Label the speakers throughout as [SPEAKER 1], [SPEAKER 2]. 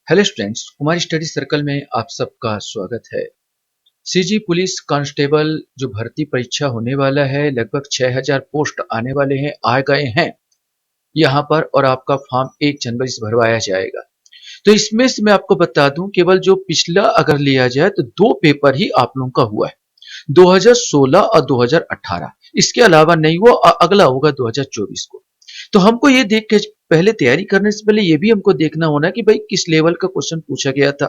[SPEAKER 1] Hello students, Kumar study circle में आप सबका स्वागत है। सीजी पुलिस कांस्टेबल जो भर्ती परीक्षा होने वाला है, लगभग 6000 पोस्ट आने वाले हैं, आ गए हैं यहाँ पर, और आपका फॉर्म 1 जनवरी से भरवाया जाएगा। तो इसमें से मैं आपको बता दूं, केवल जो पिछला अगर लिया जाए तो 2 पेपर ही आप लोगों का हुआ है, 2016 और 2018। इसके अलावा नहीं हुआ, अगला होगा 2024 को। तो हमको ये देख के पहले तैयारी करने से पहले ये भी हमको देखना होना कि भाई किस लेवल का क्वेश्चन पूछा गया था,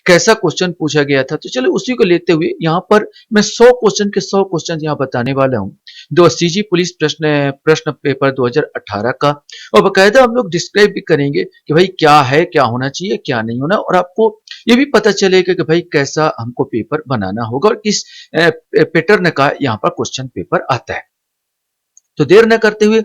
[SPEAKER 1] कैसा क्वेश्चन पूछा गया था। तो चलो उसी को लेते हुए यहाँ पर मैं 100 क्वेश्चन के 100 क्वेश्चन यहाँ बताने वाला हूँ। दो सीजी पुलिस प्रश्न प्रश्न पेपर 2018 का, और बकायदा हम लोग डिस्क्राइब भी करेंगे कि भाई क्या है, क्या होना चाहिए, क्या नहीं होना, और आपको ये भी पता चलेगा कि भाई कैसा हमको पेपर बनाना होगा और किस पैटर्न का यहाँ पर क्वेश्चन पेपर आता है। तो देर न करते हुए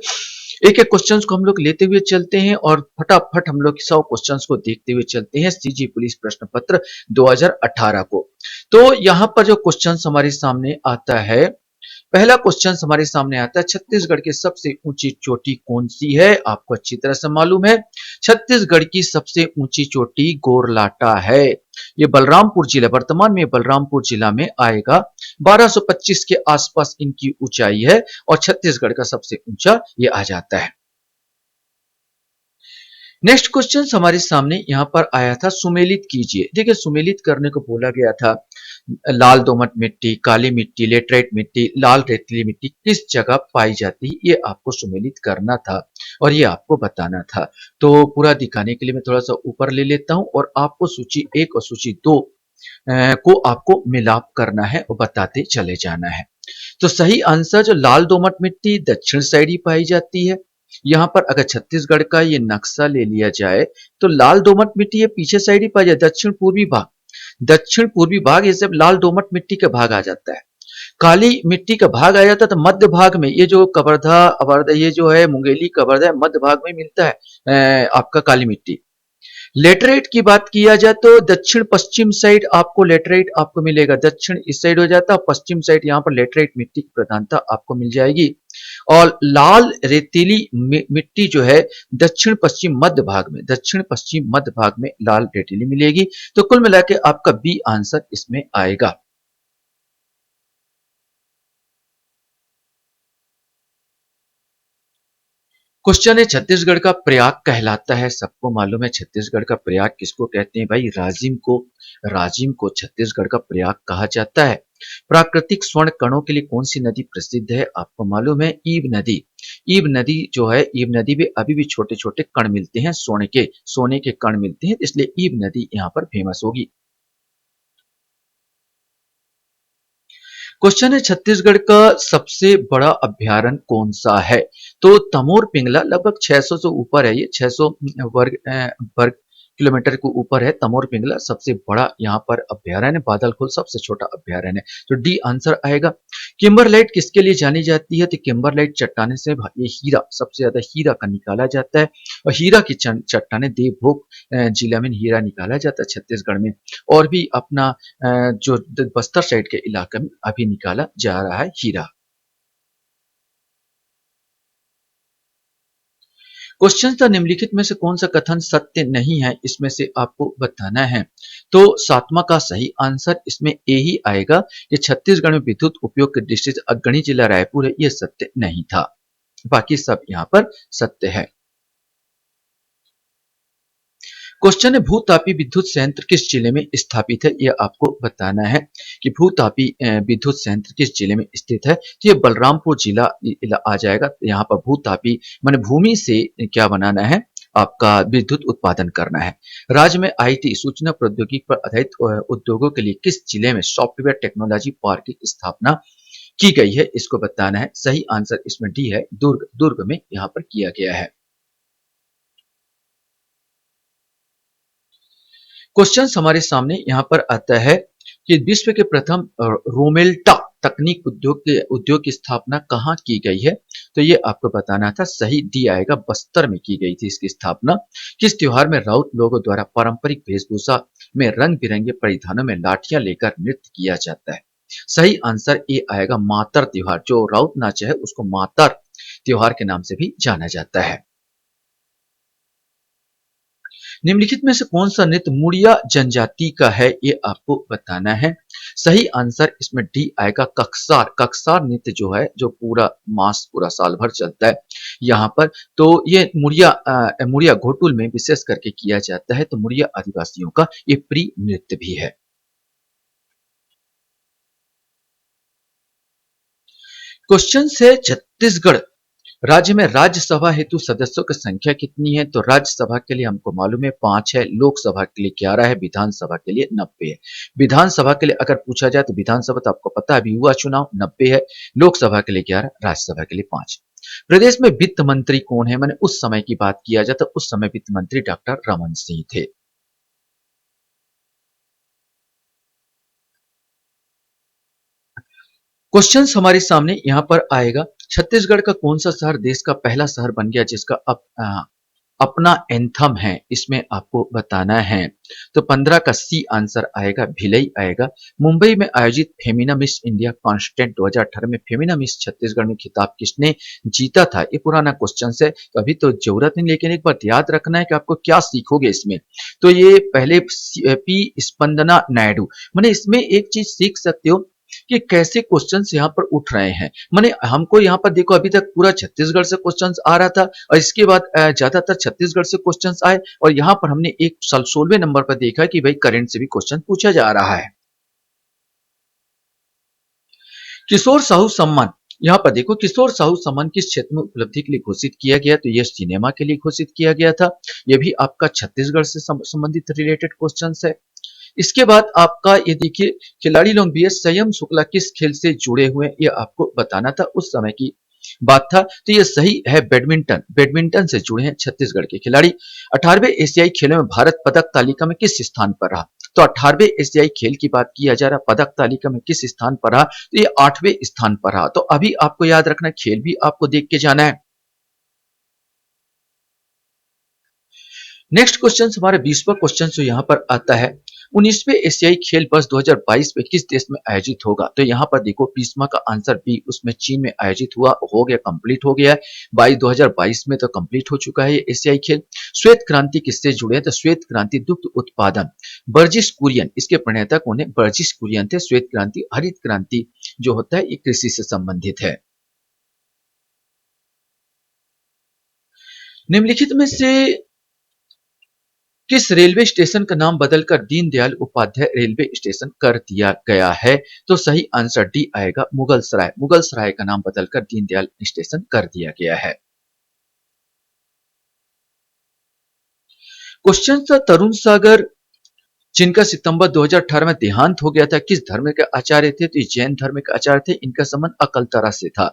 [SPEAKER 1] एक एक क्वेश्चंस को हम लोग लेते हुए चलते हैं और फटाफट हम लोग 100 क्वेश्चंस को देखते हुए चलते हैं सीजी पुलिस प्रश्न पत्र 2018 को। तो यहाँ पर जो क्वेश्चंस हमारे सामने आता है, पहला क्वेश्चन हमारे सामने आता है, छत्तीसगढ़ की सबसे ऊंची चोटी कौन सी है? आपको अच्छी तरह से मालूम है, छत्तीसगढ़ की सबसे ऊंची चोटी गोरलाटा है। ये बलरामपुर जिला, वर्तमान में बलरामपुर जिला में आएगा। 1225 के आसपास इनकी ऊंचाई है और छत्तीसगढ़ का सबसे ऊंचा ये आ जाता है। नेक्स्ट क्वेश्चन हमारे सामने यहाँ पर आया था, सुमेलित कीजिए। देखिए, सुमेलित करने को बोला गया था, लाल दोमट मिट्टी, काली मिट्टी, लेटराइट मिट्टी, लाल रेतीली मिट्टी किस जगह पाई जाती है, ये आपको सुमेलित करना था और ये आपको बताना था। तो पूरा दिखाने के लिए मैं थोड़ा सा ऊपर ले लेता हूं और आपको सूची 1 और सूची 2 को आपको मिलाप करना है और बताते चले जाना है। तो सही आंसर, जो लाल दोमट मिट्टी दक्षिण साइड ही पाई जाती है। यहाँ पर अगर छत्तीसगढ़ का ये नक्शा ले लिया जाए तो लाल दोमट मिट्टी ये पीछे साइड ही पाई जाती है, दक्षिण पूर्वी भाग, दक्षिण पूर्वी भाग ये सब लाल दोमट मिट्टी का भाग आ जाता है। काली मिट्टी का भाग आ जाता है तो मध्य भाग में, ये जो कवर्धा अवर्धा, ये जो है मुंगेली कवर्धा, मध्य भाग में मिलता है आपका काली मिट्टी। लेटराइट की बात किया जाए तो दक्षिण पश्चिम साइड आपको लेटराइट आपको मिलेगा, दक्षिण इस साइड हो जाता है, पश्चिम साइड यहाँ पर लेटराइट मिट्टी की प्रधानता आपको मिल जाएगी। और लाल रेतीली मिट्टी जो है दक्षिण पश्चिम मध्य भाग में, दक्षिण पश्चिम मध्य भाग में लाल रेतीली मिलेगी। तो कुल मिला के आपका बी आंसर इसमें आएगा। क्वेश्चन है, छत्तीसगढ़ का प्रयाग कहलाता है, सबको मालूम है छत्तीसगढ़ का प्रयाग किसको कहते हैं भाई, राजिम को। राजिम को छत्तीसगढ़ का प्रयाग कहा जाता है। प्राकृतिक स्वर्ण कणों के लिए कौन सी नदी प्रसिद्ध है? आपको मालूम है, ईब नदी। ईब नदी जो है, ईब नदी में अभी भी छोटे छोटे कण मिलते हैं, सोने के कण मिलते हैं, इसलिए ईब नदी यहाँ पर फेमस होगी। क्वेश्चन है, छत्तीसगढ़ का सबसे बड़ा अभ्यारण्य कौन सा है? तो तमोर पिंगला, लगभग 600 से ऊपर है, ये 600 वर्ग किलोमीटर के ऊपर है तमोर पिंगला, सबसे बड़ा यहाँ पर अभ्यारण्य। बादलखोल सबसे छोटा अभ्यारण्य है, तो डी आंसर आएगा। किम्बरलाइट किसके लिए जानी जाती है? तो किम्बरलाइट चट्टाने से ये हीरा, सबसे ज्यादा हीरा का निकाला जाता है, और हीरा की चट्टाने देवभोग जिला में हीरा निकाला जाता है छत्तीसगढ़ में, और भी अपना जो बस्तर साइड के इलाके में अभी निकाला जा रहा है हीरा। क्वेश्चन था, निम्नलिखित में से कौन सा कथन सत्य नहीं है, इसमें से आपको बताना है। तो सातवां का सही आंसर इसमें ए ही आएगा कि छत्तीसगढ़ में विद्युत उपयोग की दृष्टि से अग्रणी जिला रायपुर है, यह सत्य नहीं था, बाकी सब यहाँ पर सत्य है। क्वेश्चन है, भूतापी विद्युत संयंत्र किस जिले में स्थापित है? यह आपको बताना है कि भूतापी विद्युत संयंत्र किस जिले में स्थित है। तो ये बलरामपुर जिला आ जाएगा। यहाँ पर भूतापी माने भूमि से क्या बनाना है, आपका विद्युत उत्पादन करना है। राज्य में आईटी सूचना प्रौद्योगिकी पर आधारित उद्योगों के लिए किस जिले में सॉफ्टवेयर टेक्नोलॉजी पार्क की स्थापना की गई है, इसको बताना है। सही आंसर इसमें डी है, दुर्ग में यहाँ पर किया गया है। क्वेश्चन हमारे सामने यहाँ पर आता है कि विश्व के प्रथम रोमेल्टा तकनीक उद्योग की स्थापना कहाँ की गई है? तो ये आपको बताना था, सही डी आएगा, बस्तर में की गई थी इसकी स्थापना। किस त्योहार में राउत लोगों द्वारा पारंपरिक वेशभूषा में रंग बिरंगे परिधानों में लाठियां लेकर नृत्य किया जाता है? सही आंसर ए आएगा, मातर त्योहार। जो राउत नाच है उसको मातर त्योहार के नाम से भी जाना जाता है। निम्नलिखित में से कौन सा नृत्य मुड़िया जनजाति का है, ये आपको बताना है। सही आंसर इसमें डी आएगा, ककसार। ककसार नृत्य जो है, जो पूरा मास पूरा साल भर चलता है यहाँ पर, तो ये मुड़िया घोटुल में विशेष करके किया जाता है। तो मुड़िया आदिवासियों का ये प्रिय नृत्य भी है। क्वेश्चन है, छत्तीसगढ़ राज्य में राज्यसभा हेतु सदस्यों की संख्या कितनी है? तो राज्यसभा के लिए हमको मालूम है 5 है, लोकसभा के लिए 11 है, विधानसभा के लिए 90 है। विधानसभा के लिए अगर पूछा जाए तो विधानसभा तो आपको पता है अभी हुआ चुनाव 90 है, लोकसभा के लिए 11, राज्यसभा के लिए 5। प्रदेश में वित्त मंत्री कौन है? मैंने उस समय की बात किया जाए तो उस समय वित्त मंत्री डॉक्टर रमन सिंह थे। क्वेश्चन हमारे सामने यहाँ पर आएगा, छत्तीसगढ़ का कौन सा शहर देश का पहला शहर बन गया जिसका अपना एंथम है? इसमें आपको बताना है। तो 15 का सी आंसर आएगा, भिलई आएगा। मुंबई में आयोजित फेमिना मिस इंडिया कॉन्स्टेंट 2018 में फेमिना मिस छत्तीसगढ़ में खिताब किसने जीता था? ये पुराना क्वेश्चन है, अभी तो जरूरत नहीं, लेकिन एक बात याद रखना है कि आपको क्या सीखोगे इसमें। तो ये पहले पी स्पंदना नायडू, मैंने इसमें एक चीज सीख सकते हो कि कैसे क्वेश्चंस यहाँ पर उठ रहे हैं। माने हमको यहाँ पर देखो, अभी तक पूरा छत्तीसगढ़ से क्वेश्चंस आ रहा था और इसके बाद ज्यादातर छत्तीसगढ़ से क्वेश्चंस आए, और यहाँ पर हमने एक 16वें नंबर पर देखा कि भाई करंट से भी क्वेश्चन पूछा जा रहा है। किशोर साहू सम्मान, यहाँ पर देखो किशोर साहू सम्मान किस क्षेत्र में उपलब्धि के लिए घोषित किया गया? तो यह सिनेमा के लिए घोषित किया गया था। यह भी आपका छत्तीसगढ़ से संबंधित रिलेटेड क्वेश्चन है। इसके बाद आपका ये देखिए, खिलाड़ी लोग भी है, संयम शुक्ला किस खेल से जुड़े हुए हैं, ये आपको बताना था, उस समय की बात था। तो ये सही है, बैडमिंटन। बैडमिंटन से जुड़े हैं छत्तीसगढ़ के खिलाड़ी। 18वें एशियाई खेलों में भारत पदक तालिका में किस स्थान पर रहा? तो 18वें एशियाई खेल की बात किया जा रहा, पदक तालिका में किस स्थान पर रहा? तो ये 8वें स्थान पर रहा। तो अभी आपको याद रखना, खेल भी आपको देख के जाना है। नेक्स्ट क्वेश्चन हमारा 20वां क्वेश्चन जो यहाँ पर आता है, 19वें एशियाई खेल वर्ष 2022 में किस देश में आयोजित होगा? तो यहाँ पर देखो 20वां का आंसर बी, उसमें चीन में आयोजित हुआ, हो गया, कंप्लीट हो गया है। 2022 में तो कंप्लीट हो चुका है ये एशियाई खेल। श्वेत क्रांति किससे जुड़े हैं? तो श्वेत क्रांति दुग्ध उत्पादन, बर्जिस कुरियन, इसके प्रणेता कौन है? बर्जिस कुरियन थे। श्वेत क्रांति, हरित क्रांति जो होता है ये कृषि से संबंधित है। निम्नलिखित में से किस रेलवे स्टेशन का नाम बदलकर दीनदयाल उपाध्याय रेलवे स्टेशन कर दिया गया है? तो सही आंसर डी आएगा, मुगल सराय। मुगल सराय का नाम बदलकर दीनदयाल स्टेशन कर दिया गया है। क्वेश्चन था, तरुण सागर जिनका सितंबर 2018 में देहांत हो गया था, किस धर्म के आचार्य थे? तो जैन धर्म के आचार्य थे। इनका संबंध अकलतरा से था।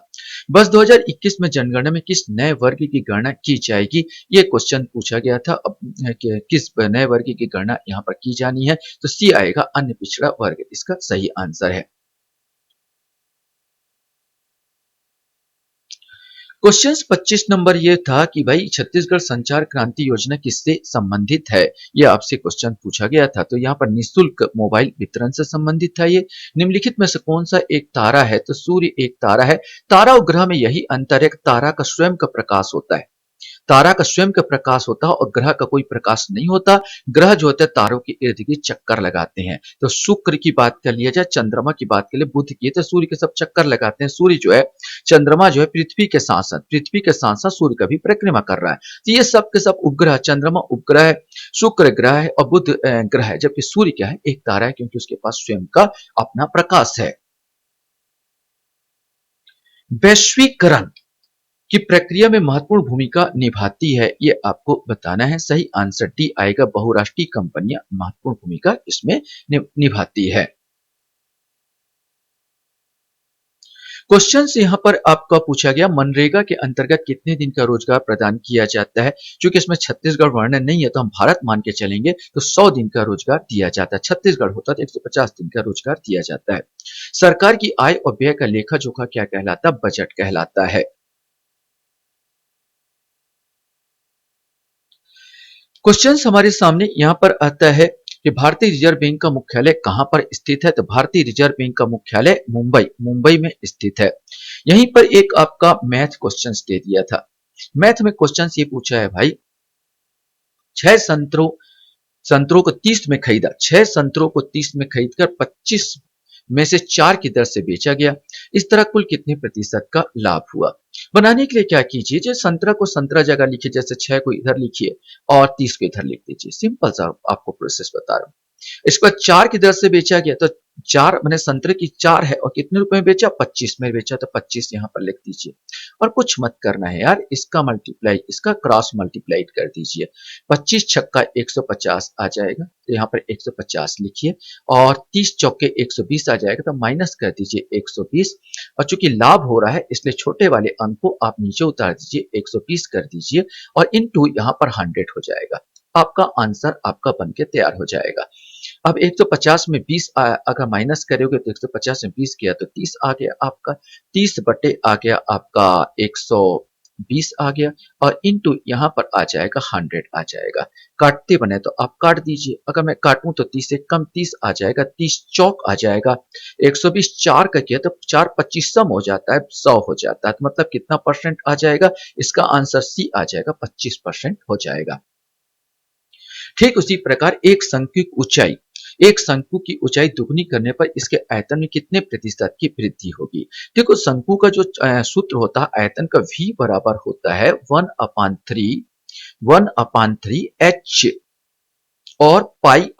[SPEAKER 1] बस 2021 में जनगणना में किस नए वर्ग की गणना की जाएगी? ये क्वेश्चन पूछा गया था। अब किस नए वर्ग की गणना यहाँ पर की जानी है? तो सी आएगा, अन्य पिछड़ा वर्ग, इसका सही आंसर है। क्वेश्चन 25 नंबर ये था कि भाई छत्तीसगढ़ संचार क्रांति योजना किससे संबंधित है? ये आपसे क्वेश्चन पूछा गया था। तो यहाँ पर निःशुल्क मोबाइल वितरण से संबंधित था ये। निम्नलिखित में से कौन सा एक तारा है? तो सूर्य एक तारा है। तारा और ग्रह में यही अंतर है, तारा का स्वयं का प्रकाश होता है, तारा का स्वयं का प्रकाश होता है और ग्रह का कोई प्रकाश नहीं होता। ग्रह जो होते हैं तारों के इर्द गिर्द चक्कर लगाते हैं। तो शुक्र की बात कर लिया जाए, चंद्रमा की बात कर ले, बुध की, तो सूर्य के सब चक्कर लगाते हैं। सूर्य जो है, चंद्रमा जो है पृथ्वी के साथ साथ सूर्य का भी परिक्रमा कर रहा है। तो ये सब के सब उपग्रह, चंद्रमा उपग्रह है, शुक्र ग्रह है और बुध ग्रह है, जबकि सूर्य क्या है? एक तारा है, क्योंकि उसके पास स्वयं का अपना प्रकाश है। वैश्वीकरण की प्रक्रिया में महत्वपूर्ण भूमिका निभाती है, ये आपको बताना है। सही आंसर डी आएगा, बहुराष्ट्रीय कंपनियां महत्वपूर्ण भूमिका इसमें निभाती है। क्वेश्चन यहाँ पर आपका पूछा गया, मनरेगा के अंतर्गत कितने दिन का रोजगार प्रदान किया जाता है? क्योंकि इसमें छत्तीसगढ़ वर्णन नहीं है तो हम भारत मान के चलेंगे, तो 100 दिन का रोजगार दिया जाता है। छत्तीसगढ़ होता तो 150 दिन का रोजगार दिया जाता है। सरकार की आय और व्यय का लेखा जोखा क्या कहलाता? बजट कहलाता है। क्वेश्चन हमारे सामने यहाँ पर आता है कि भारतीय रिजर्व बैंक का मुख्यालय कहां पर स्थित है? तो भारतीय रिजर्व बैंक का मुख्यालय मुंबई में स्थित है। यहीं पर एक आपका मैथ क्वेश्चन दे दिया था। मैथ में क्वेश्चन ये पूछा है भाई, छह संतरों को 30 में खरीदा, 6 संतरों को 30 में खरीदकर 25 में से 4 की दर से बेचा गया। इस तरह कुल कितने प्रतिशत का लाभ हुआ? बनाने के लिए क्या कीजिए, जो संतरा को संतरा जगह लिखिए, जैसे 6 को इधर लिखिए और 30 को इधर लिख दीजिए। सिंपल सा आपको प्रोसेस बता रहा हूं। इसको 4 की दर से बेचा गया, तो 4 मैंने संतरे की 4 है और कितने रुपए में बेचा? 25 में बेचा, तो 25 यहां पर लिख दीजिए। और कुछ मत करना है यार, इसका मल्टीप्लाई, इसका क्रॉस मल्टीप्लाई कर दीजिए। 25 छक्का 150 आ जाएगा, तो यहाँ पर 150 लिखिए। और 30 चौके 120 आ जाएगा, तो माइनस कर दीजिए 120। और चूंकि लाभ हो रहा है इसलिए छोटे वाले अंक को आप नीचे उतार दीजिए, 120 कर दीजिए और इनटू यहाँ पर 100 हो जाएगा। आपका आंसर आपका बनके तैयार हो जाएगा। अब 150 में 20 अगर माइनस करोगे तो 150 में 20 किया तो 30 आ गया आपका, 30 बटे आ गया आपका 120 आ गया और इनटू यहाँ पर आ जाएगा 100 आ जाएगा। काटते बने तो आप काट दीजिए, अगर मैं काटूं तो 30 से कम 30 आ जाएगा, 30 चौक आ जाएगा। 120 4 का किया तो 4 25 सम हो जाता है, 100 हो जाता है, तो मतलब कितना परसेंट आ जाएगा? इसका आंसर सी आ जाएगा, 25% हो जाएगा। ठीक उसी प्रकार एक शंकु की ऊंचाई दुगनी करने पर इसके आयतन में कितने प्रतिशत की वृद्धि होगी? देखो शंकु का जो सूत्र होता है आयतन का, v बराबर होता है 1/3 h और पाई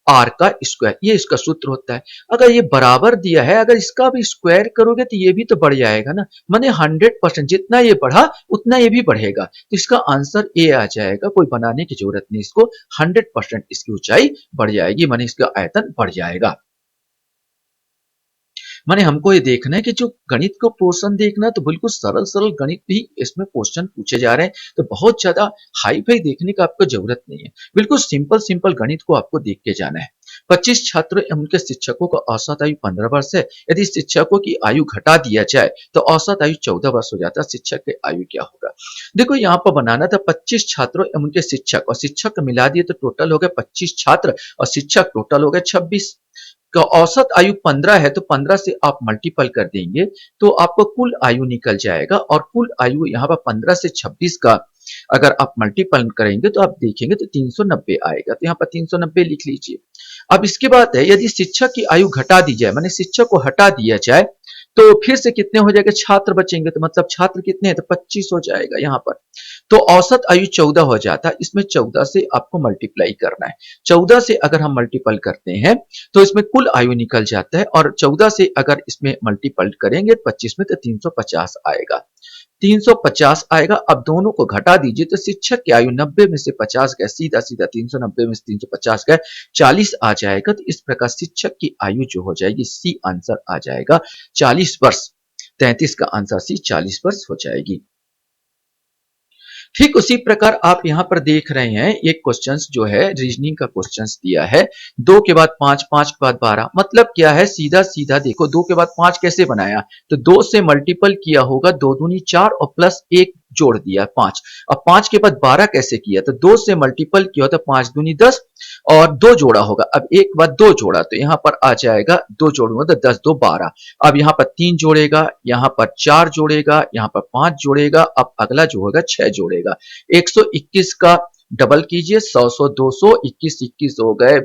[SPEAKER 1] आर का स्क्वायर, ये इसका सूत्र होता है। अगर ये बराबर दिया है, अगर इसका भी स्क्वायर करोगे तो ये भी तो बढ़ जाएगा ना, माने 100%, जितना ये बढ़ा उतना ये भी बढ़ेगा, तो इसका आंसर ए आ जाएगा। कोई बनाने की जरूरत नहीं, इसको 100% इसकी ऊंचाई बढ़ जाएगी, माने इसका आयतन बढ़ जाएगा। माने हमको ये देखना है कि जो गणित को पोर्शन देखना है तो बिल्कुल सरल सरल गणित भी इसमें क्वेश्चन पूछे जा रहे हैं, तो बहुत ज्यादा हाई फाई देखने का आपको जरूरत नहीं है, बिल्कुल सिंपल सिंपल गणित को आपको देख के जाना है। 25 छात्र एवं उनके शिक्षकों का औसत आयु 15 वर्ष है। यदि शिक्षकों की आयु घटा दिया जाए तो औसत आयु 14 वर्ष हो जाता है, शिक्षक की आयु क्या होगा? देखो यहाँ पर बनाना था 25 छात्रों एवं उनके शिक्षक, और शिक्षक मिला दिए तो टोटल हो गए 25 छात्र और शिक्षक टोटल हो गए 26 का। औसत आयु 15 है तो 15 से आप मल्टीपल कर देंगे तो आपको कुल आयु निकल जाएगा, और कुल आयु यहाँ पर 15 से 26 का अगर आप मल्टीपल करेंगे तो आप देखेंगे तो 390 आएगा, तो यहाँ पर 390 लिख लीजिए। अब इसके बाद है, यदि शिक्षक की आयु घटा दी जाए, माने शिक्षक को हटा दिया जाए, तो फिर से कितने हो जाएगा? छात्र बचेंगे, तो मतलब छात्र कितने हैं? तो 25 हो जाएगा यहाँ पर। तो औसत आयु 14 हो जाता है, इसमें 14 से आपको मल्टीप्लाई करना है। 14 से अगर हम मल्टीपल करते हैं तो इसमें कुल आयु निकल जाता है, और 14 से अगर इसमें मल्टीपल करेंगे 25 में तो 350 आएगा, 350 आएगा। अब दोनों को घटा दीजिए तो शिक्षक की आयु 90 में से 50 गए, सीधा सीधा 390 में से 350 गए, 40 आ जाएगा। तो इस प्रकार शिक्षक की आयु जो हो जाएगी, सी आंसर आ जाएगा 40 वर्ष। 33 का आंसर सी 40 वर्ष हो जाएगी। ठीक उसी प्रकार आप यहां पर देख रहे हैं, ये क्वेश्चंस जो है रीजनिंग का क्वेश्चंस दिया है, 2 के बाद 5, 5 के बाद 12, मतलब क्या है? सीधा सीधा देखो, 2 के बाद 5 कैसे बनाया? तो 2 से मल्टीपल किया होगा, 2 दूनी 4 और प्लस 1 जोड़ दिया 5। अब 5 के बाद 12 कैसे किया? तो 2 से मल्टीपल किया तो 5 दूनी 10 और 2 जोड़ा होगा, अब एक के बाद 2 जोड़ा तो यहां पर आ जाएगा, 2 जोड़ूंगा तो 10 2 12। अब यहाँ पर 3 जोड़ेगा, यहाँ पर 4 जोड़ेगा, यहाँ पर 5 जोड़ेगा, अब अगला जो होगा 6 जोड़ेगा। 121 का डबल कीजिए, 100 100 200, 21 21 हो गए,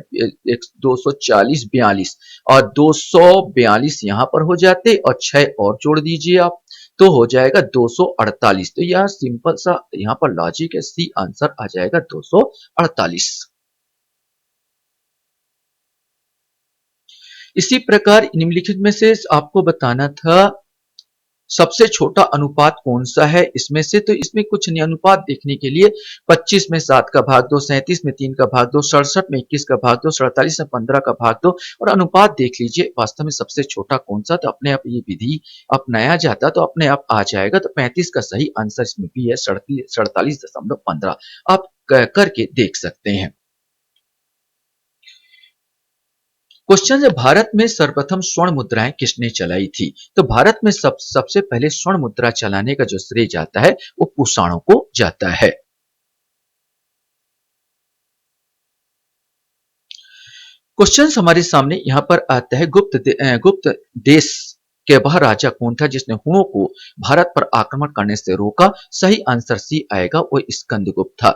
[SPEAKER 1] 240 42 और 242 यहाँ पर हो जाते, और 6 और जोड़ दीजिए आप, तो हो जाएगा 248। तो यह सिंपल सा यहाँ पर लॉजिक है, सी आंसर आ जाएगा 248। इसी प्रकार निम्नलिखित में से आपको बताना था सबसे छोटा अनुपात कौन सा है इसमें से, तो इसमें कुछ नहीं, अनुपात देखने के लिए 25 में 7 का भाग दो, 37 में 3 का भाग दो, 67 में 21 का भाग दो, 47 में 15 का भाग दो, और अनुपात देख लीजिए वास्तव में सबसे छोटा कौन सा, तो अपने आप ये विधि अपनाया जाता तो अपने आप आ जाएगा। तो 35 का सही आंसर इसमें भी है, 47.15। आप करके देख सकते हैं। क्वेश्चन है, भारत में सर्वप्रथम स्वर्ण मुद्राएं किसने चलाई थी? तो भारत में सबसे पहले स्वर्ण मुद्रा चलाने का जो श्रेय जाता है वो कुषाणों को जाता है। क्वेश्चन हमारे सामने यहां पर आता है, गुप्त देश कि वह राजा कौन था जिसने हुणों को भारत पर आक्रमण करने से रोका? सही आंसर सी आएगा, वो स्कंदगुप्त था।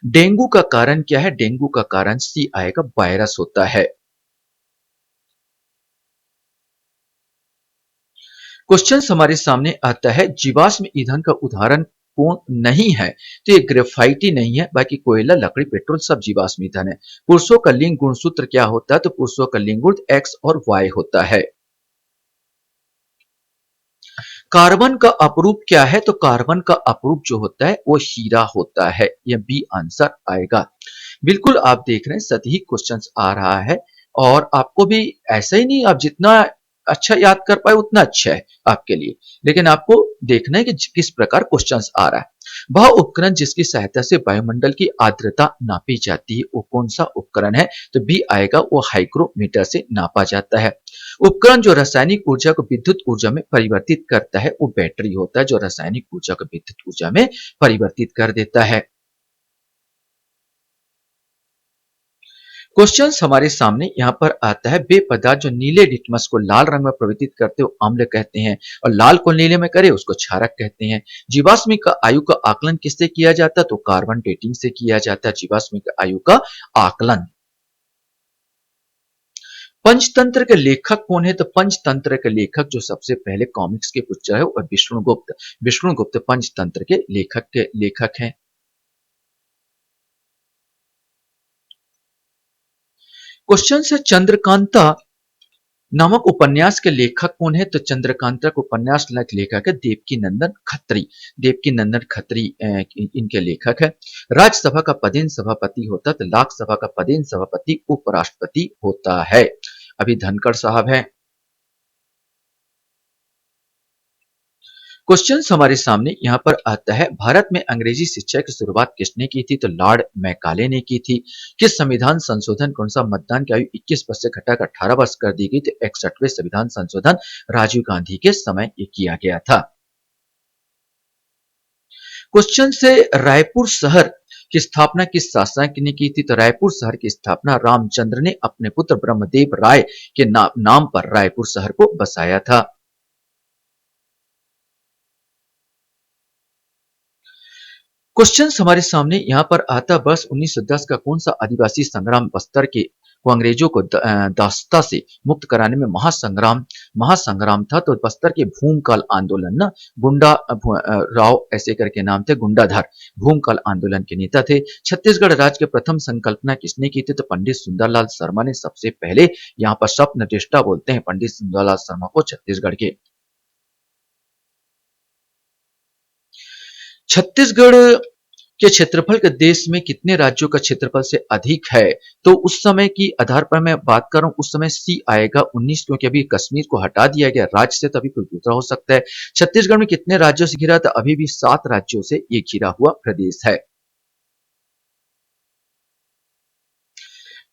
[SPEAKER 1] डेंगू का कारण क्या है? डेंगू का कारण सी आएगा, वायरस होता है। क्वेश्चन हमारे सामने आता है, जीवाश्म ईंधन का उदाहरण कौन नहीं है? तो ये ग्रेफाइट ही नहीं है, बाकी कोयला, लकड़ी, पेट्रोल सब जीवाश्म ईंधन है। पुरुषों का लिंग गुणसूत्र क्या होता है? तो पुरुषों का लिंग गुण एक्स और वाई होता है। कार्बन का अपरूप क्या है? तो कार्बन का अपरूप जो होता है वो हीरा होता है। यह बी आंसर आएगा। बिल्कुल आप देख रहे हैं सही क्वेश्चंस आ रहा है, और आपको भी ऐसा ही नहीं, आप जितना अच्छा याद कर पाए उतना अच्छा है आपके लिए, लेकिन आपको देखना है कि किस प्रकार क्वेश्चंस आ रहा है। वह उपकरण जिसकी सहायता से वायुमंडल की आर्द्रता नापी जाती है, वो कौन सा उपकरण है? तो बी आएगा, वो हाइग्रोमीटर से नापा जाता है। उपकरण जो रासायनिक ऊर्जा को विद्युत ऊर्जा में परिवर्तित करता है, वो बैटरी होता है, जो रासायनिक ऊर्जा को विद्युत ऊर्जा में परिवर्तित कर देता है। क्वेश्चन हमारे सामने यहाँ पर आता है, वे पदार्थ जो नीले लिटमस को लाल रंग में परिवर्तित करते हो अम्ल कहते हैं, और लाल को नीले में करे उसको क्षारक कहते हैं। जीवाश्म का आयु का आकलन किससे किया जाता है? तो कार्बन डेटिंग से किया जाता है जीवाश्म का आयु का आकलन। पंचतंत्र के लेखक कौन है? तो पंचतंत्र के लेखक जो सबसे पहले कॉमिक्स के पिक्चर है वो विष्णुगुप्त। विष्णुगुप्त पंचतंत्र के लेखक हैं। क्वेश्चन है, चंद्रकांता नामक उपन्यास के लेखक कौन है? तो चंद्रकांता का उपन्यास लेखक है देवकी नंदन खत्री। देवकी नंदन खत्री इनके लेखक है। राज्यसभा का पदेन सभापति होता है, तो लोकसभा का पदेन सभापति उपराष्ट्रपति होता है। अभी धनखड़ साहब हैं। क्वेश्चन हमारे सामने यहाँ पर आता है, भारत में अंग्रेजी शिक्षा की शुरुआत किसने की थी? तो लॉर्ड मैकाले ने की थी। किस संविधान संशोधन के अनुसार मतदान की आयु 21 वर्ष से घटाकर 18 वर्ष कर दी गई? तो 61वें संविधान संशोधन राजीव गांधी के समय ये किया गया था। क्वेश्चन से, रायपुर शहर की स्थापना किस शासक ने की थी? तो रायपुर शहर की स्थापना रामचंद्र ने अपने पुत्र ब्रह्मदेव राय के नाम पर रायपुर शहर को बसाया था। क्वेश्चन हमारे सामने यहाँ पर आता, वर्ष 1910 का कौन सा आदिवासी संग्राम बस्तर के को अंग्रेजों को दासता से मुक्त कराने में महासंग्राम था? तो बस्तर के भूमकाल आंदोलन ना, गुंडा राव ऐसे करके नाम थे, गुंडाधर भूमकाल आंदोलन के नेता थे। छत्तीसगढ़ राज्य की प्रथम संकल्पना किसने की थी? तो पंडित सुंदरलाल शर्मा ने सबसे पहले यहाँ पर स्वप्न दृष्टा बोलते हैं पंडित सुंदरलाल शर्मा को छत्तीसगढ़ के। छत्तीसगढ़ के क्षेत्रफल के देश में कितने राज्यों का क्षेत्रफल से अधिक है? तो उस समय की आधार पर मैं बात कर रहा हूं, उस समय सी आएगा 19, क्योंकि अभी कश्मीर को हटा दिया गया राज्य से, तभी कोई दूसरा हो सकता है। छत्तीसगढ़ में कितने राज्यों से घिरा था? अभी भी 7 राज्यों से ये घिरा हुआ प्रदेश है।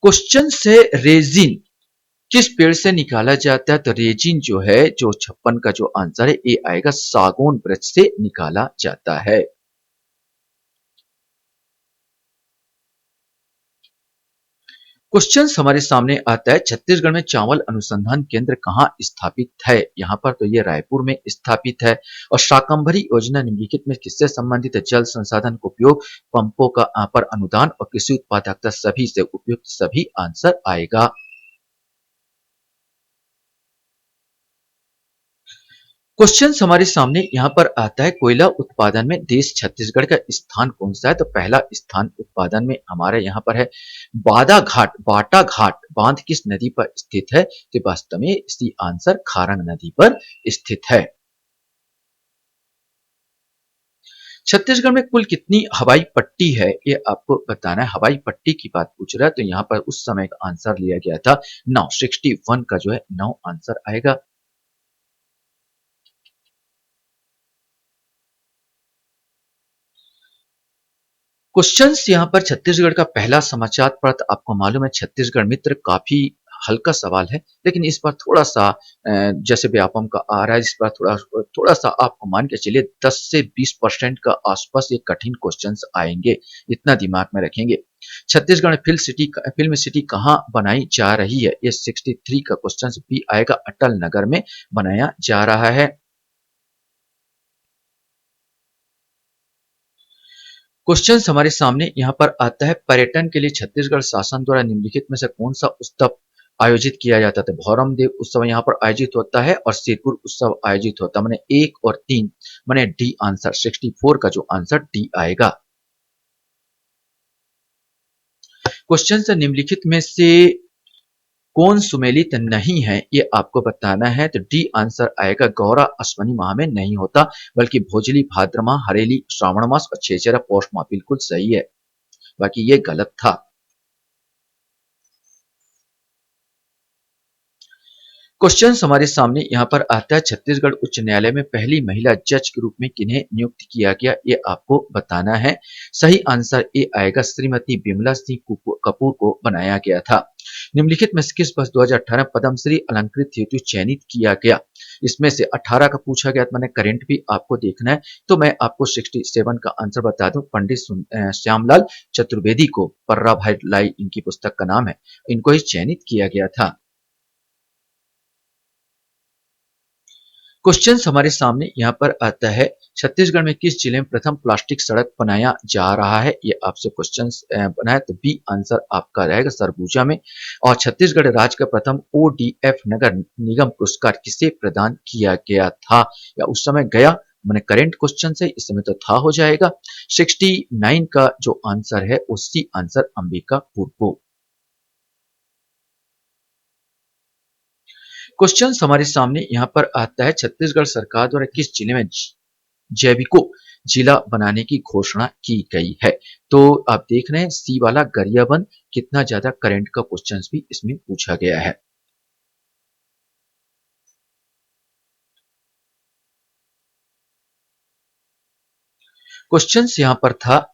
[SPEAKER 1] क्वेश्चन से, रेजिन किस पेड़ से निकाला जाता है? तो रेजिन जो है, जो 56 का जो आंसर है ये आएगा, सागौन वृक्ष से निकाला जाता है। क्वेश्चन हमारे सामने आता है, छत्तीसगढ़ में चावल अनुसंधान केंद्र कहाँ स्थापित है? यहाँ पर तो ये रायपुर में स्थापित है। और शाकंभरी योजना निम्नलिखित में किससे संबंधित है? जल संसाधन का उपयोग, पंपों का पर अनुदान और कृषि उत्पादकता, सभी से उपयुक्त सभी आंसर आएगा। क्वेश्चन हमारे सामने यहाँ पर आता है, कोयला उत्पादन में देश छत्तीसगढ़ का स्थान कौन सा है? तो पहला स्थान उत्पादन में हमारे यहाँ पर है। बाटा घाट बांध किस नदी पर स्थित है? तो वास्तव में इसकी आंसर खारंग नदी पर स्थित है। छत्तीसगढ़ में कुल कितनी हवाई पट्टी है, ये आपको बताना है। हवाई पट्टी की बात पूछ रहा है, तो यहाँ पर उस समय का आंसर लिया गया था 9, 61 का जो है 9 आंसर आएगा। क्वेश्चंस यहाँ पर, छत्तीसगढ़ का पहला समाचार पत्र आपको मालूम है छत्तीसगढ़ मित्र, काफी हल्का सवाल है, लेकिन इस पर थोड़ा सा जैसे व्यापम का आ रहा है, इस पर थोड़ा थोड़ा सा आपको मान के चलिए 10 से 20% का आसपास ये कठिन क्वेश्चंस आएंगे, इतना दिमाग में रखेंगे। छत्तीसगढ़ में फिल्म सिटी कहाँ बनाई जा रही है? ये 63 का क्वेश्चन बी आएगा, अटल नगर में बनाया जा रहा है। क्वेश्चन हमारे सामने यहाँ पर आता है, पर्यटन के लिए छत्तीसगढ़ शासन द्वारा निम्नलिखित में से कौन सा उत्सव आयोजित किया जाता था? भौरम देव उत्सव यहाँ पर आयोजित होता है और सिरपुर उत्सव आयोजित होता है। मैंने 1 और 3 मैंने डी आंसर 64 का जो आंसर डी आएगा। क्वेश्चन से निम्नलिखित में से कौन सुमेलित नहीं है, ये आपको बताना है। तो डी आंसर आएगा, गौरा अश्वनी माह में नहीं होता बल्कि भोजली भाद्र माह, हरेली श्रावण मास और छेचरा पौष माह। बिल्कुल सही है, बाकी ये गलत था। क्वेश्चन हमारे सामने यहाँ पर आता है, छत्तीसगढ़ उच्च न्यायालय में पहली महिला जज के रूप में किन्हें नियुक्त किया गया, ये आपको बताना है। सही आंसर ए आएगा, श्रीमती बिमला सिंह कपूर को बनाया गया था। निम्नलिखित में से किस वर्ष 2018 पद्मश्री अलंकृत हेतु चयनित किया गया? इसमें से 18 का पूछा गया, तो मैंने करंट भी आपको देखना है। तो मैं आपको 67 का आंसर बता दूं, पंडित श्यामलाल चतुर्वेदी को, पर्रा भाई लाई इनकी पुस्तक का नाम है, इनको ही चयनित किया गया था। क्वेश्चन हमारे सामने यहाँ पर आता है, छत्तीसगढ़ में किस जिले में प्रथम प्लास्टिक सड़क बनाया जा रहा है? ये आपसे क्वेश्चन बनाया, तो बी आंसर आपका रहेगा, सरगुजा में। और छत्तीसगढ़ राज्य का प्रथम ओडीएफ नगर निगम पुरस्कार किसे प्रदान किया गया था या उस समय गया? मैंने करेंट क्वेश्चन से, इस समय तो था हो जाएगा। 69 का जो आंसर है उसी आंसर अंबिकापुर को। क्वेश्चन हमारे सामने यहाँ पर आता है, छत्तीसगढ़ सरकार द्वारा किस जिले में जैविको जिला बनाने की घोषणा की गई है? तो आप देख रहे हैं सी वाला गरियाबंद, कितना ज्यादा करंट का क्वेश्चन भी इसमें पूछा गया है। क्वेश्चन यहाँ पर था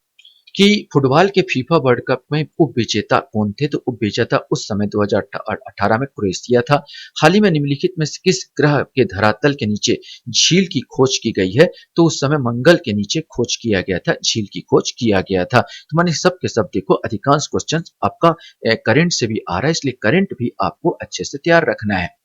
[SPEAKER 1] कि फुटबॉल के फीफा वर्ल्ड कप में उपविजेता कौन थे? तो उपविजेता उस समय 2018 में क्रोएशिया था। हाल ही में निम्नलिखित में से किस ग्रह के धरातल के नीचे झील की खोज की गई है? तो उस समय मंगल के नीचे खोज किया गया था, झील की खोज किया गया था। तो मैंने सब के सब देखो, अधिकांश क्वेश्चन आपका करंट से भी आ रहा है, इसलिए करंट भी आपको अच्छे से तैयार रखना है।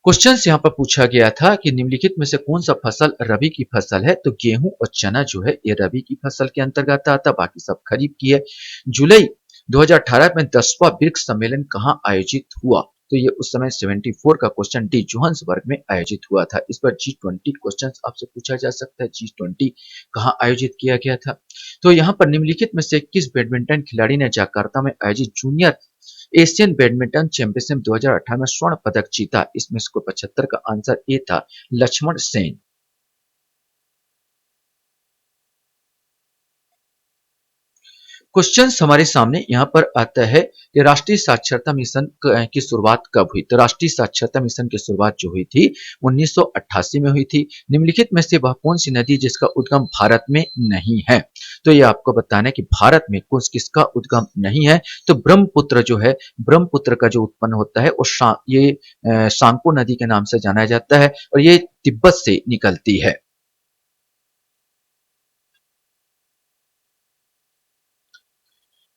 [SPEAKER 1] क्वेश्चन यहाँ पर पूछा गया था कि निम्नलिखित में से कौन सा फसल रबी की फसल है? तो गेहूं और चना जो है ये रबी की फसल के अंतर्गत आता, बाकी सब खरीफ की है। जुलाई 2018 में 10वां ब्रिक्स सम्मेलन कहाँ आयोजित हुआ? तो ये उस समय 74 का क्वेश्चन डी जोहान्सबर्ग में आयोजित हुआ था। इस पर G20 क्वेश्चन आपसे पूछा जा सकता है, G20 कहाँ आयोजित किया गया था? तो यहाँ पर निम्नलिखित में से किस बैडमिंटन खिलाड़ी ने जकार्ता में आयोजित जूनियर एशियन बैडमिंटन चैंपियनशिप 2018 में स्वर्ण पदक जीता? इसमें स्कोर 75 का आंसर ए था, लक्ष्मण सेन। क्वेश्चन हमारे सामने यहाँ पर आता है कि राष्ट्रीय साक्षरता मिशन की शुरुआत कब हुई? तो राष्ट्रीय साक्षरता मिशन की शुरुआत जो हुई थी 1988 में हुई थी। निम्नलिखित में से वह कौन सी नदी जिसका उद्गम भारत में नहीं है? तो ये आपको बताना है कि भारत में किसका उद्गम नहीं है। तो ब्रह्मपुत्र जो है, ब्रह्मपुत्र का जो उत्पन्न होता है वो ये सांको नदी के नाम से जाना जाता है और ये तिब्बत से निकलती है।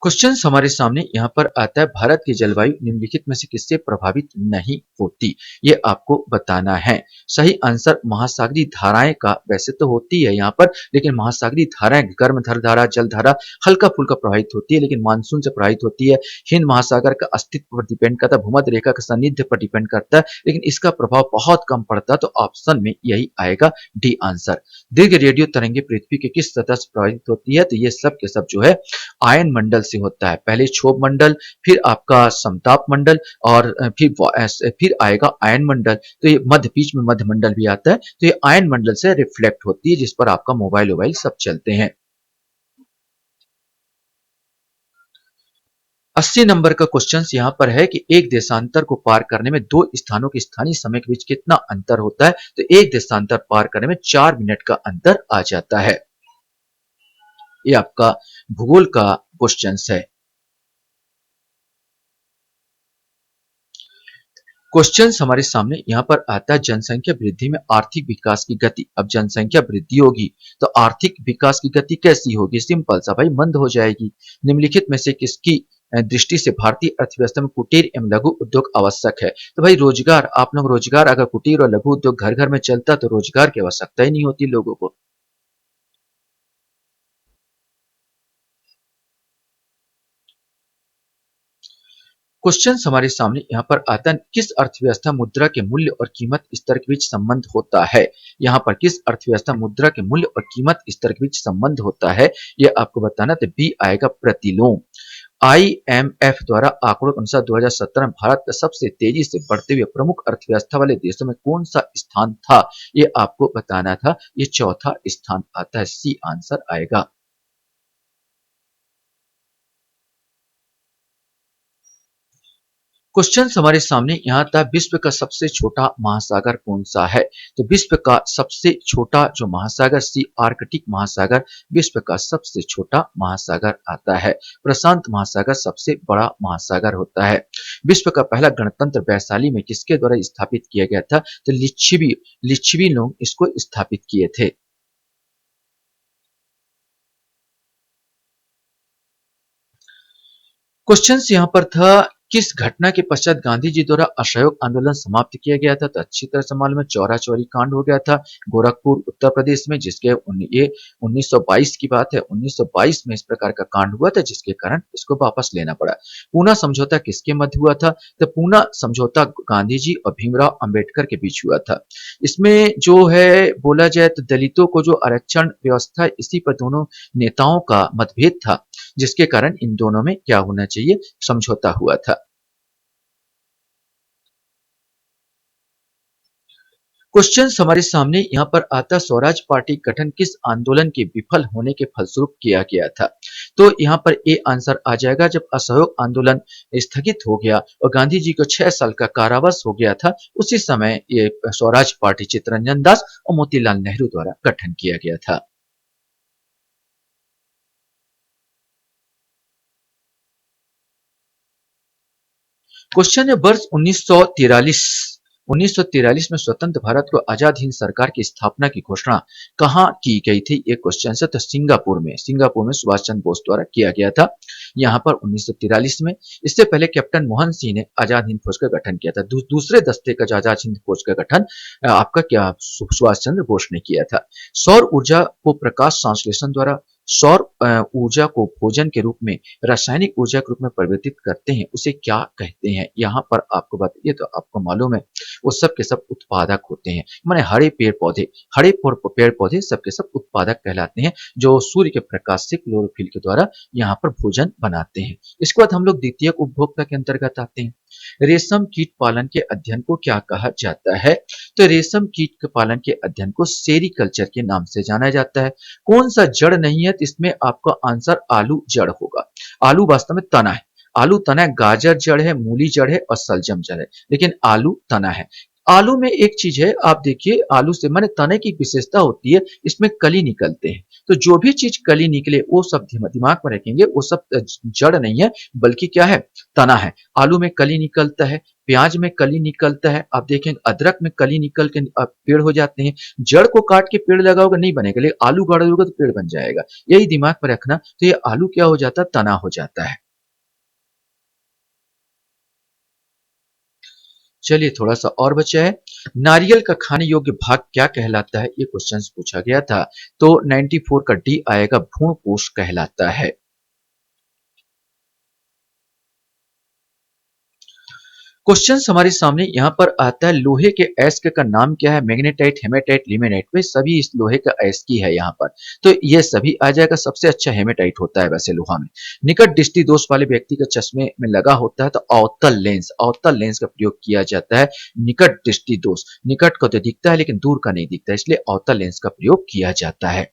[SPEAKER 1] क्वेश्चन हमारे सामने यहाँ पर आता है, भारत की जलवायु निम्नलिखित में से किससे प्रभावित नहीं होती? ये आपको बताना है। सही आंसर महासागरीय धाराएं का, वैसे तो होती है यहाँ पर, लेकिन महासागरीय धाराएं गर्म धारा, जल धारा हल्का फुल्का प्रभावित होती है, लेकिन मानसून से प्रभावित होती है। हिंद महासागर का अस्तित्व पर डिपेंड करता है, भूमध्य रेखा के सानिध्य पर डिपेंड करता है, लेकिन इसका प्रभाव बहुत कम पड़ता है। तो ऑप्शन में यही आएगा, डी आंसर। दीर्घ रेडियो तरंगे पृथ्वी के किस सतह से प्रभावित होती है? तो ये सब के सब जो है आयन मंडल से होता है। पहले क्षोभ मंडल, फिर आपका समताप मंडल और फिर आएगा आयन मंडल। तो ये मध्य बीच में मध्य मंडल भी आता है। तो ये आयन मंडल से रिफ्लेक्ट होती है, जिस पर आपका मोबाइल वोबाइल सब चलते हैं। 80 नंबर का क्वेश्चन यहाँ पर है कि एक देशांतर को पार करने में दो स्थानों के स्थानीय समय के बीच कितना अंतर होता है? तो एक देशांतर पार करने में 4 मिनट का अंतर आ जाता है। ये आपका भूगोल का क्वेश्चन है। क्वेश्चंस हमारे सामने यहाँ पर आता है जनसंख्या वृद्धि में आर्थिक विकास की गति। अब जनसंख्या वृद्धि होगी तो आर्थिक विकास की गति कैसी होगी? सिंपल सा भाई, मंद हो जाएगी। निम्नलिखित में से किसकी दृष्टि से भारतीय अर्थव्यवस्था में कुटीर एवं लघु उद्योग आवश्यक है? तो भाई रोजगार, आप लोग रोजगार, अगर कुटीर और लघु उद्योग घर घर में चलता तो रोजगार की आवश्यकता ही नहीं होती लोगों को। क्वेश्चन हमारे सामने यहाँ पर आता है, किस अर्थव्यवस्था मुद्रा के मूल्य और कीमत स्तर के बीच संबंध होता है? यहाँ पर किस अर्थव्यवस्था मुद्रा के मूल्य और कीमत स्तर के बीच संबंध होता है, ये आपको बताना। तो बी आएगा प्रतिलोम। आईएमएफ द्वारा आंकड़ों के अनुसार 2017 में भारत का सबसे तेजी से बढ़ते हुए प्रमुख अर्थव्यवस्था वाले देशों में कौन सा स्थान था, ये आपको बताना था। ये चौथा स्थान आता है, सी आंसर आएगा। क्वेश्चन हमारे सामने यहाँ था, विश्व का सबसे छोटा महासागर कौन सा है? तो विश्व का सबसे छोटा जो महासागर, सी आर्कटिक महासागर विश्व का सबसे छोटा महासागर आता है। प्रशांत महासागर सबसे बड़ा महासागर होता है। विश्व का पहला गणतंत्र वैशाली में किसके द्वारा स्थापित किया गया था? तो लिच्छवी लिच्छवी लोग इसको स्थापित किए थे। क्वेश्चन यहाँ पर था, किस घटना के पश्चात गांधी जी द्वारा असहयोग आंदोलन समाप्त किया गया था? तो अच्छी तरह से मालूम है, चौरा चौरी कांड हो गया था गोरखपुर उत्तर प्रदेश में, जिसके ये 1922 की बात है। 1922 में इस प्रकार का कांड हुआ था, जिसके कारण इसको वापस लेना पड़ा। पूना समझौता किसके मध्य हुआ था? तो पूना समझौता गांधी जी और भीमराव अंबेडकर के बीच हुआ था। इसमें जो है बोला जाए तो दलितों को जो आरक्षण व्यवस्था, इसी पर दोनों नेताओं का मतभेद था, जिसके कारण इन दोनों में क्या होना चाहिए, समझौता हुआ था। क्वेश्चन हमारे सामने यहाँ पर आता, स्वराज पार्टी गठन किस आंदोलन के विफल होने के फलस्वरूप किया गया था? तो यहाँ पर ए आंसर आ जाएगा, जब असहयोग आंदोलन स्थगित हो गया और गांधी जी को 6 साल का कारावास हो गया था, उसी समय ये स्वराज पार्टी चित्तरंजन दास और मोतीलाल नेहरू द्वारा गठन किया गया था। क्वेश्चन है, वर्ष 1943 में स्वतंत्र भारत को आजाद हिंद सरकार की स्थापना की घोषणा कहाँ की गई थी? ये क्वेश्चन है। तो सिंगापुर में सुभाष चंद्र बोस द्वारा किया गया था। यहाँ पर 1943 में। इससे पहले कैप्टन मोहन सिंह ने आजाद हिंद फौज का गठन किया था। दूसरे दस्ते का जो आजाद हिंद फौज का गठन आपका क्या सुभाष चंद्र बोस ने किया था। सौर ऊर्जा को प्रकाश संश्लेषण द्वारा, सौर ऊर्जा को भोजन के रूप में, रासायनिक ऊर्जा के रूप में परिवर्तित करते हैं, उसे क्या कहते हैं? यहाँ पर आपको बताइए तो आपको मालूम है, वो सब के सब उत्पादक होते हैं। माने हरे पेड़ पौधे सब के सब उत्पादक कहलाते हैं, जो सूर्य के प्रकाश से क्लोरोफिल के द्वारा यहाँ पर भोजन बनाते हैं। इसके बाद हम लोग द्वितीयक उपभोक्ता के अंतर्गत आते हैं। रेशम कीट पालन के अध्ययन को क्या कहा जाता है? तो रेशम कीट के पालन के अध्ययन को सेरीकल्चर के नाम से जाना जाता है। कौन सा जड़ नहीं है? तो इसमें आपका आंसर आलू जड़ होगा। आलू वास्तव में तना है। आलू तना है, गाजर जड़ है, मूली जड़ है और सलजम जड़ है, लेकिन आलू तना है। आलू में एक चीज है, आप देखिए, आलू से माने तने की विशेषता होती है, इसमें कली निकलते हैं। तो जो भी चीज कली निकले वो सब दिमाग में रखेंगे, वो सब जड़ नहीं है, बल्कि क्या है, तना है। आलू में कली निकलता है, प्याज में कली निकलता है, आप देखें अदरक में कली निकल के पेड़ हो जाते हैं। जड़ को काट के पेड़ लगाओगे नहीं बनेगा, लेकिन आलू गाड़ोगे तो पेड़ बन जाएगा। यही दिमाग में रखना। तो ये आलू क्या हो जाता है, तना हो जाता है। चलिए थोड़ा सा और बचा है। नारियल का खाने योग्य भाग क्या कहलाता है? ये क्वेश्चन पूछा गया था। तो 94 का डी आएगा, भ्रूण कोश कहलाता है। क्वेश्चन हमारे सामने यहाँ पर आता है, लोहे के अयस्क का नाम क्या है? मैग्नेटाइट, हेमेटाइट, लिमेनाइट, वे सभी इस लोहे का अयस्की है यहाँ पर। तो ये सभी आ जाएगा। सबसे अच्छा हेमेटाइट होता है वैसे लोहा में। निकट दृष्टि दोष वाले व्यक्ति का चश्मे में लगा होता है तो अवतल लेंस का प्रयोग किया जाता है। निकट दृष्टि दोष, निकट को तो दिखता है लेकिन दूर का नहीं दिखता, इसलिए अवतल लेंस का प्रयोग किया जाता है।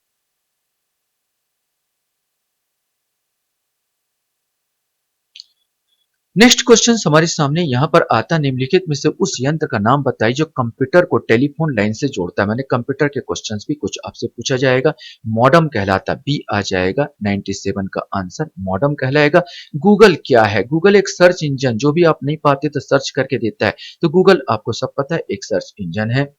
[SPEAKER 1] नेक्स्ट क्वेश्चन हमारे सामने यहाँ पर आता, निम्नलिखित में से उस यंत्र का नाम बताइए जो कंप्यूटर को टेलीफोन लाइन से जोड़ता है। मैंने कंप्यूटर के क्वेश्चंस भी कुछ आपसे पूछा जाएगा। मॉडम कहलाता, बी आ जाएगा 97 का आंसर, मॉडम कहलाएगा। गूगल क्या है? गूगल एक सर्च इंजन, जो भी आप नहीं पाते तो सर्च करके देता है, तो गूगल आपको सब पता है, एक सर्च इंजन है।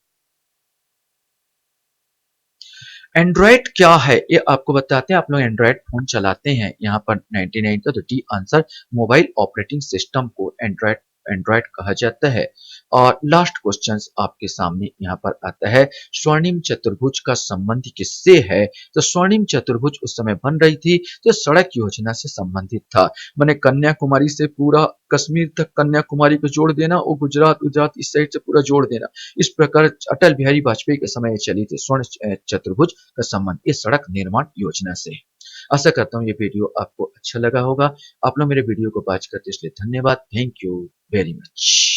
[SPEAKER 1] एंड्रॉयड क्या है ये आपको बताते हैं। आप लोग एंड्रॉयड फोन चलाते हैं, यहाँ पर 99 का तो D answer, mobile operating system को एंड्रॉयड एंड्रॉयड कहा जाता है। और लास्ट क्वेश्चन आपके सामने यहाँ पर आता है, स्वर्णिम चतुर्भुज का संबंध किससे है? तो स्वर्णिम चतुर्भुज उस समय बन रही थी तो सड़क योजना से संबंधित था। मैंने कन्याकुमारी से पूरा कश्मीर तक कन्याकुमारी को जोड़ देना और गुजरात गुजरात इस साइड से पूरा जोड़ देना, इस प्रकार अटल बिहारी वाजपेयी के समय चली थी स्वर्ण चतुर्भुज का संबंध इस सड़क निर्माण योजना से। आशा करता हूँ ये वीडियो आपको अच्छा लगा होगा। आप लोग मेरे वीडियो को वॉच करते इसलिए धन्यवाद। Thank you very much.